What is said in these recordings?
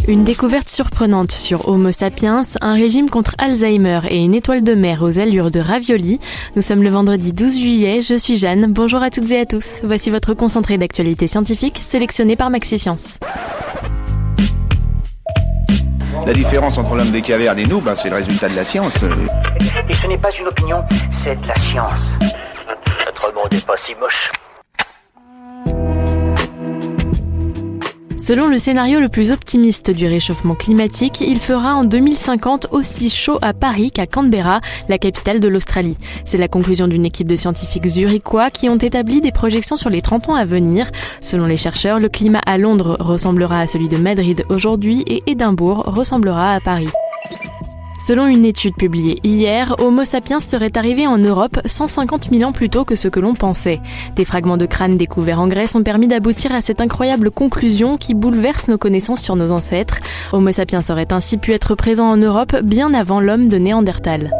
Une découverte surprenante sur Homo sapiens, un régime contre Alzheimer et une étoile de mer aux allures de ravioli. Nous sommes le vendredi 12 juillet, je suis Jeanne, bonjour à toutes et à tous. Voici votre concentré d'actualité scientifique sélectionné par MaxiScience. La différence entre l'homme des cavernes et nous, c'est le résultat de la science. Et ce n'est pas une opinion, c'est de la science. Notre monde n'est pas si moche. Selon le scénario le plus optimiste du réchauffement climatique, il fera en 2050 aussi chaud à Paris qu'à Canberra, la capitale de l'Australie. C'est la conclusion d'une équipe de scientifiques zurichois qui ont établi des projections sur les 30 ans à venir. Selon les chercheurs, le climat à Londres ressemblera à celui de Madrid aujourd'hui et Édimbourg ressemblera à Paris. Selon une étude publiée hier, Homo sapiens serait arrivé en Europe 150 000 ans plus tôt que ce que l'on pensait. Des fragments de crâne découverts en Grèce ont permis d'aboutir à cette incroyable conclusion qui bouleverse nos connaissances sur nos ancêtres. Homo sapiens aurait ainsi pu être présent en Europe bien avant l'homme de Néandertal.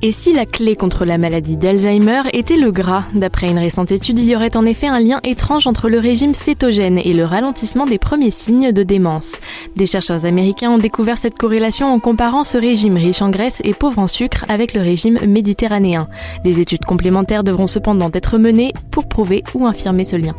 Et si la clé contre la maladie d'Alzheimer était le gras? D'après une récente étude, il y aurait en effet un lien étrange entre le régime cétogène et le ralentissement des premiers signes de démence. Des chercheurs américains ont découvert cette corrélation en comparant ce régime riche en graisse et pauvre en sucre avec le régime méditerranéen. Des études complémentaires devront cependant être menées pour prouver ou infirmer ce lien.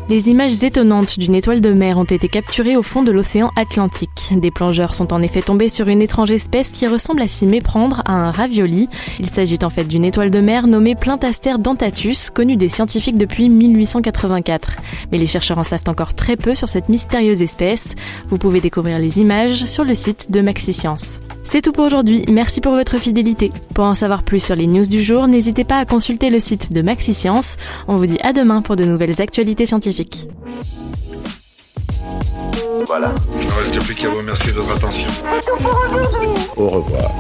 Les images étonnantes d'une étoile de mer ont été capturées au fond de l'océan Atlantique. Des plongeurs sont en effet tombés sur une étrange espèce qui ressemble à s'y méprendre à un ravioli. Il s'agit en fait d'une étoile de mer nommée Plintaster dentatus, connue des scientifiques depuis 1884. Mais les chercheurs en savent encore très peu sur cette mystérieuse espèce. Vous pouvez découvrir les images sur le site de MaxiScience. C'est tout pour aujourd'hui, merci pour votre fidélité. Pour en savoir plus sur les news du jour, n'hésitez pas à consulter le site de MaxiScience. On vous dit à demain pour de nouvelles actualités scientifiques. Voilà. Il ne reste plus qu'à vous remercier de votre attention. Au revoir.